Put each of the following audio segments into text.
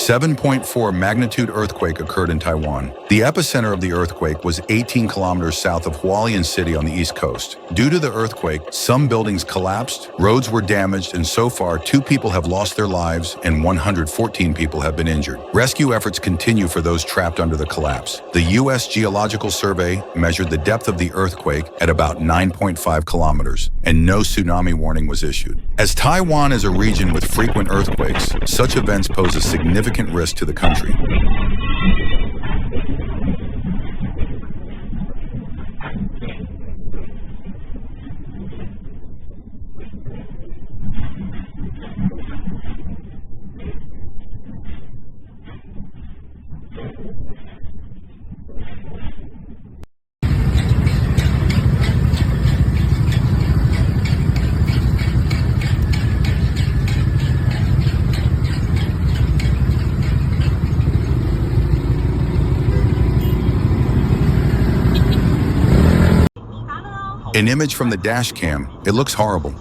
7.4 magnitude earthquake occurred in Taiwan. The epicenter of the earthquake was 18 kilometers south of Hualien City on the east coast. Due to the earthquake, some buildings collapsed, roads were damaged, and so far 2 people have lost their lives and 114 people have been injured. Rescue efforts continue for those trapped under the collapse. The U.S. Geological Survey measured the depth of the earthquake at about 9.5 kilometers, and no tsunami warning was issued. As Taiwan is a region with frequent earthquakes, such events pose a significant risk to the country. An image from the dash cam, it looks horrible.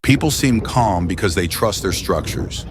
People seem calm because they trust their structures.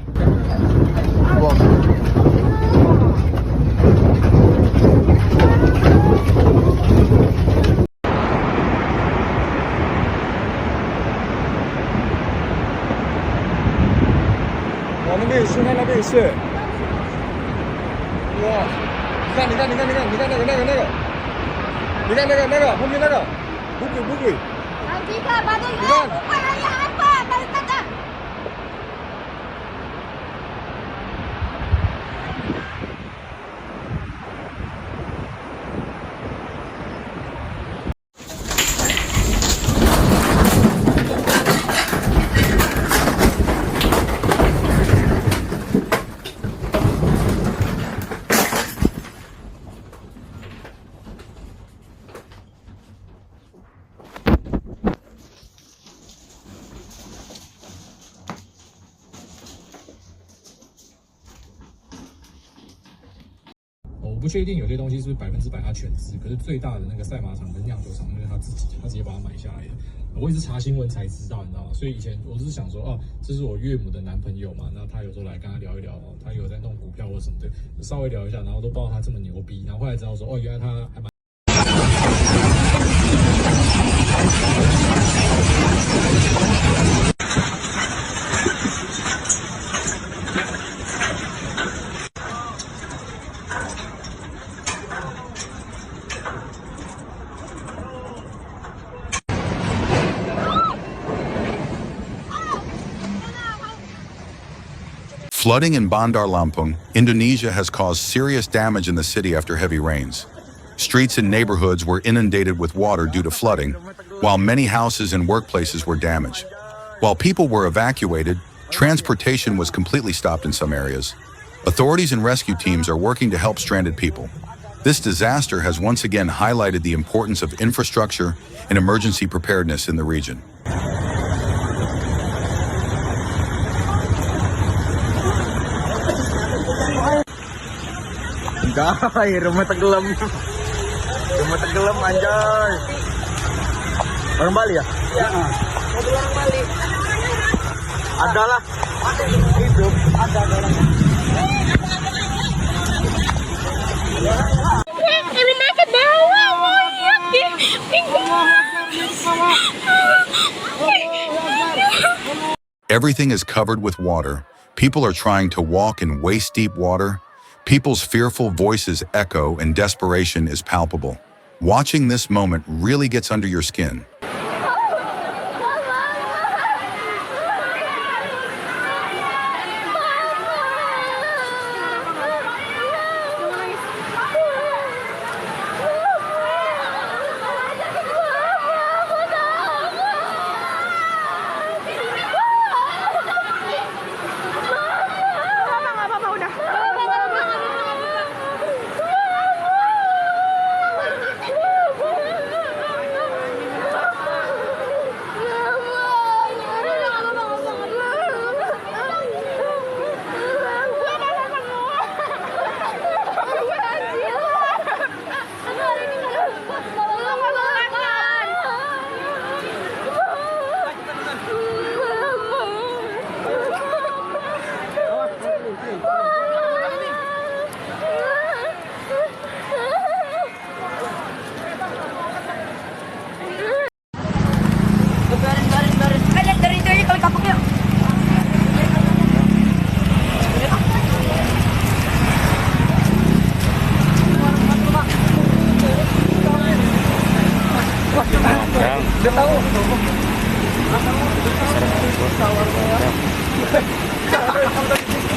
我不确定有些东西是不是100%它全资，可是最大的那个赛马场跟酿酒厂，因为他自己，他直接把它买下来的。我也是查新闻才知道，你知道吗？所以以前我是想说，哦，这是我岳母的男朋友嘛，那他有时候来跟他聊一聊，他有在弄股票或什么的，稍微聊一下，然后都不知道他这么牛逼，然后后来知道说，哦，原来他还蛮。Flooding in Bandar Lampung, Indonesia has caused serious damage in the city after heavy rains. Streets and neighborhoods were inundated with water due to flooding, while many houses and workplaces were damaged. While people were evacuated, transportation was completely stopped in some areas. Authorities and rescue teams are working to help stranded people. This disaster has once again highlighted the importance of infrastructure and emergency preparedness in the region. Anjay, rumah tenggelam. Rumah tenggelam anjay. Orang Bali ya? Ya. Mobil orang Bali. Adalah. Hidup ada orang. Ke bawah, Everything is covered with water. People are trying to walk in waist-deep water. People's fearful voices echo and desperation is palpable. Watching this moment really gets under your skin.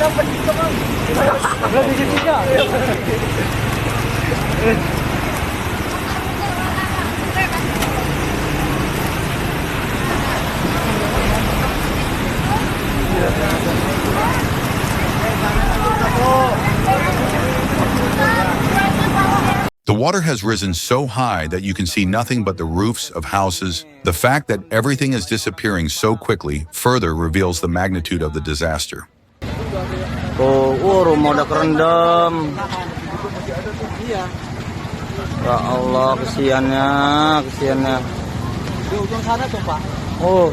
dapat dito, Bang. Lebih sedikit. The water has risen so high that you can see nothing but the roofs of houses. The fact that everything is disappearing so quickly further reveals the magnitude of the disaster. Rumah udah kerendam. Ya Allah, kesiannya. Di ujung sana tuh, Pak. Oh.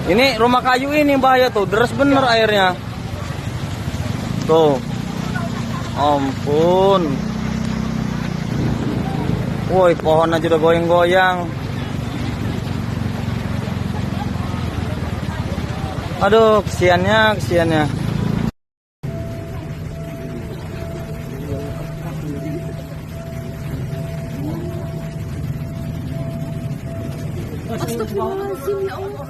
Ini rumah kayu ini bahaya tuh, deras bener airnya. Tuh. Ampun. Woi, pohon aja udah goyang-goyang. Aduh, kesiannya. Astagfirullahaladzim, ya Allah.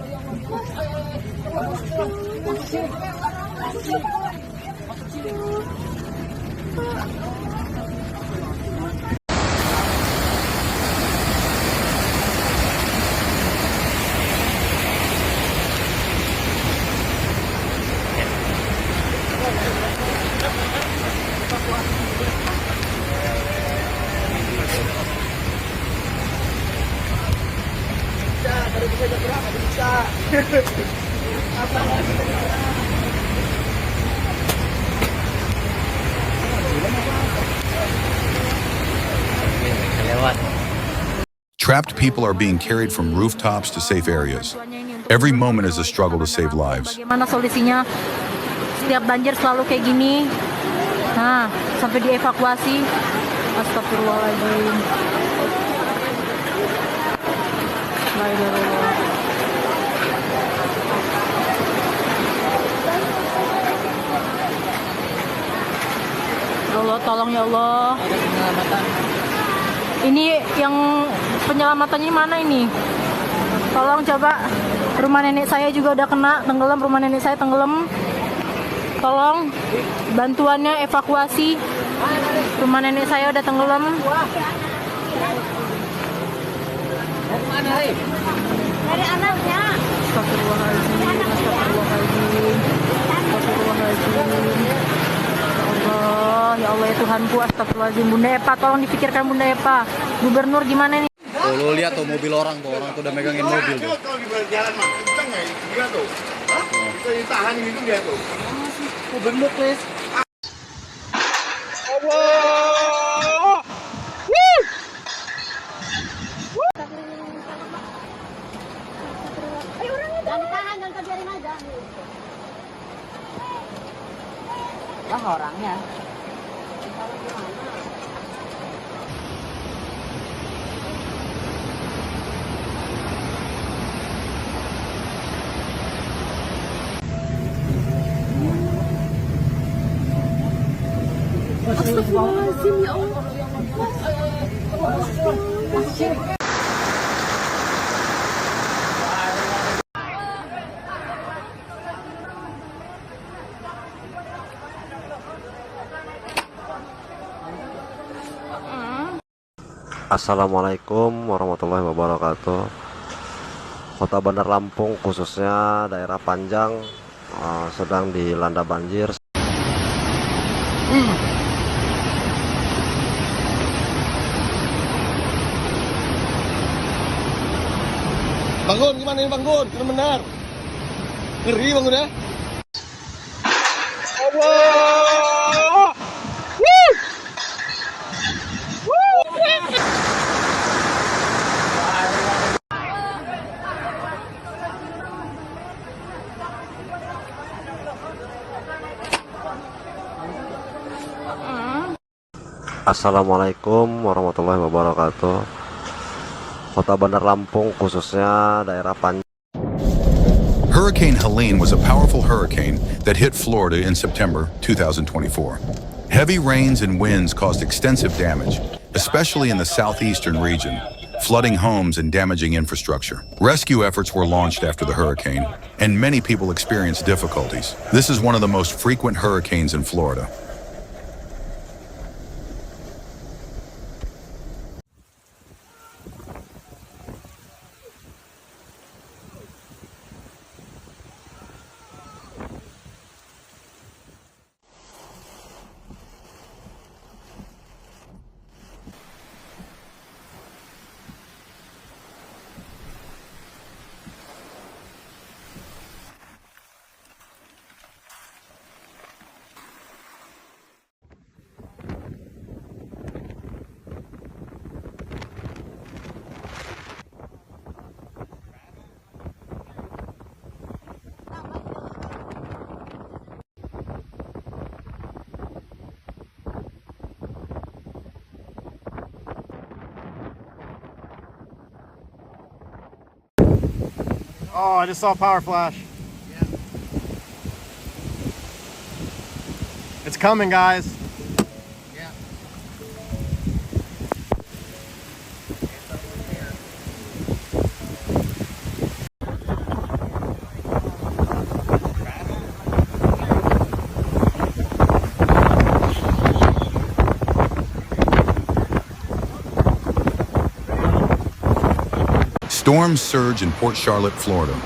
Trapped people are being carried from rooftops to safe areas. Every moment is a struggle to save lives. Bagaimana solusinya? Setiap banjir selalu kayak gini. Nah, sampai dievakuasi. Astagfirullahaladzim. La ilaha illallah. Ya Allah, tolong ya Allah. Ini yang penyelamatannya mana ini? Tolong coba. Rumah nenek saya juga udah kena tenggelam, rumah nenek saya tenggelam. Tolong bantuannya evakuasi. Rumah nenek saya udah tenggelam. Dari anaknya. Astagfirullahaladzim. Ya Allah ya Tuhanku, astagfirullahaladzim. Bunda Epa, tolong dipikirkan Bunda Epa. Gubernur gimana nih? Lu lihat tuh mobil orang tuh udah megangin mobil tuh. Kalau di jalan mah, kenceng ya, gila tuh. Kita ditahan gitu dia tuh. Gubernur, please. Jangan ditahan, jangan biarin aja. Lah orangnya. Astagfirullahaladzim, ya Allah. Assalamualaikum warahmatullahi wabarakatuh. Kota Bandar Lampung khususnya daerah Panjang sedang dilanda banjir. Bangun gimana ini bangun? Benar-benar. Ngeri bangun ya. Allah. Assalamualaikum warahmatullahi wabarakatuh. Kota Bandar Lampung khususnya daerah Panjang. Hurricane Helene was a powerful hurricane that hit Florida in September 2024. Heavy rains and winds caused extensive damage, especially in the southeastern region. flooding homes and damaging infrastructure. Rescue efforts were launched after the hurricane, and many people experienced difficulties. This is one of the most frequent hurricanes in Florida. Oh, I just saw a power flash. It's coming, guys. Storms surge in Port Charlotte, Florida.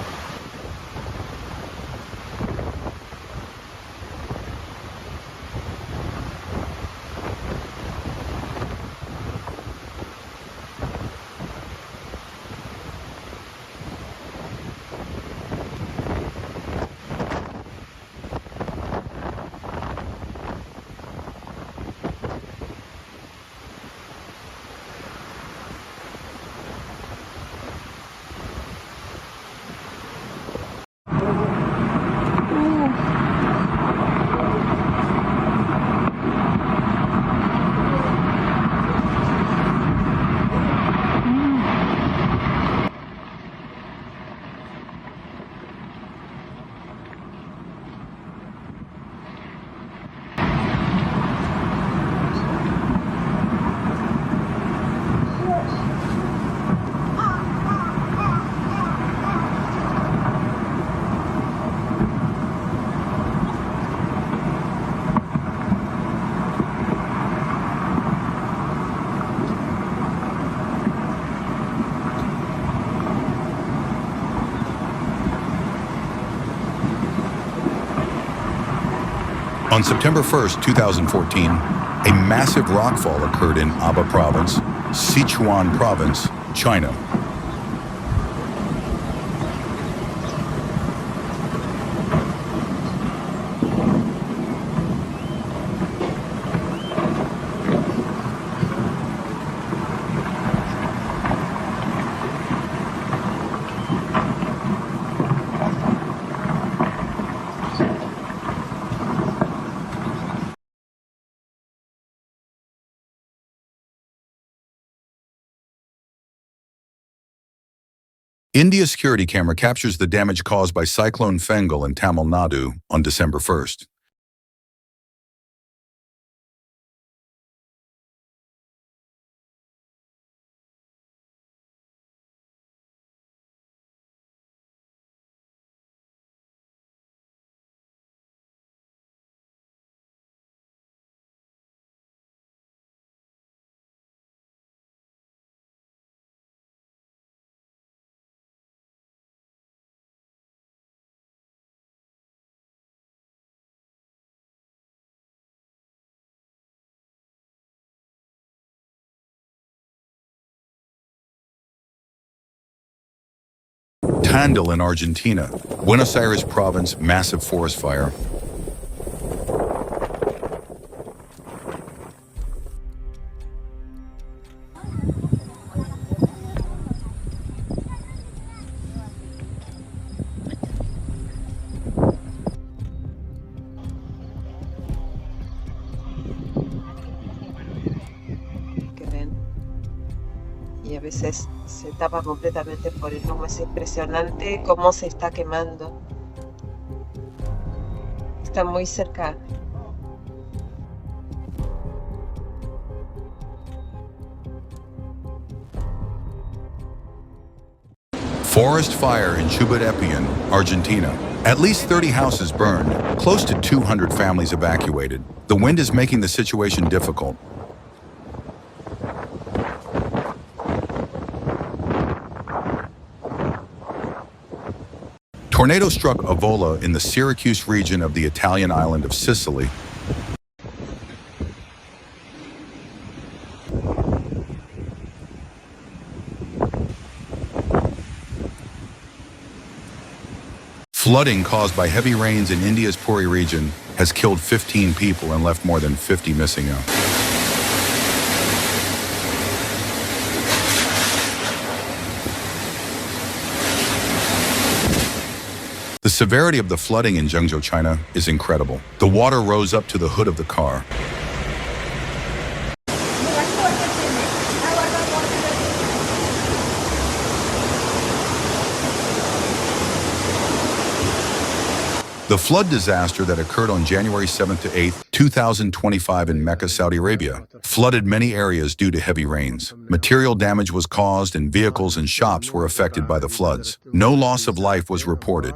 On September 1st, 2014, a massive rockfall occurred in Aba Province, Sichuan Province, China. India security camera captures the damage caused by Cyclone Fengal in Tamil Nadu on December 1st. Tandil in Argentina, Buenos Aires province, massive forest fire. Que ven. Y a veces se tapa completamente por el humo. Es impresionante cómo se está quemando. Está muy cerca. Forest fire in Chubut-Epian, Argentina. At least 30 houses burned, close to 200 families evacuated. The wind is making the situation difficult. Tornado struck Avola in the Syracuse region of the Italian island of Sicily. Flooding caused by heavy rains in India's Puri region has killed 15 people and left more than 50 missing now. The severity of the flooding in Zhengzhou, China is incredible. The water rose up to the hood of the car. The flood disaster that occurred on January 7th to 8th, 2025 in Mecca, Saudi Arabia, flooded many areas due to heavy rains. Material damage was caused and vehicles and shops were affected by the floods. No loss of life was reported.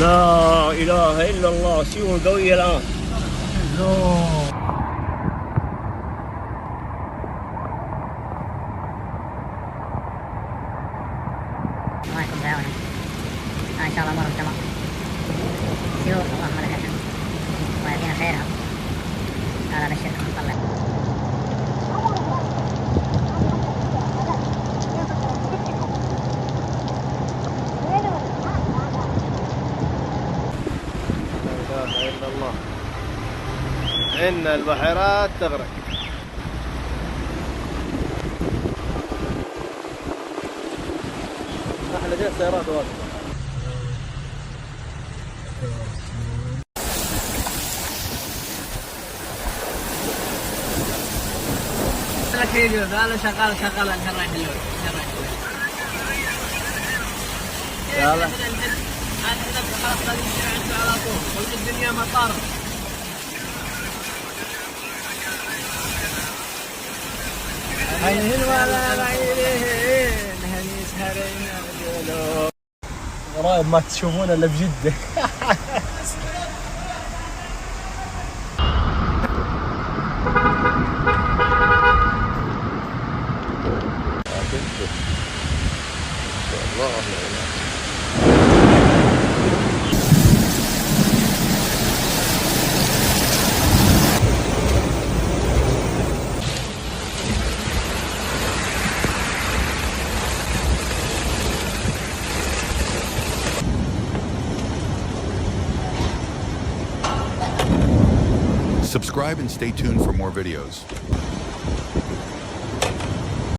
لا إله إلا الله سيول قوية الآن. الله يكون بعونه. إن شاء الله أمورهم تمام. سيول اللهم لك الحمد. ويعطينا خيرها. تعالى بشركم نطلع. إن البحيرات تغرق. احنا جاي سيارات واقفة. لا شغال شغال شرايح اليوم يلا انا خلاص لازم عنده على طول والدنيا مطر هنين ولا بعيدين هني سهرين رجلو غرايب ما تشوفون الا بجده Subscribe and stay tuned for more videos.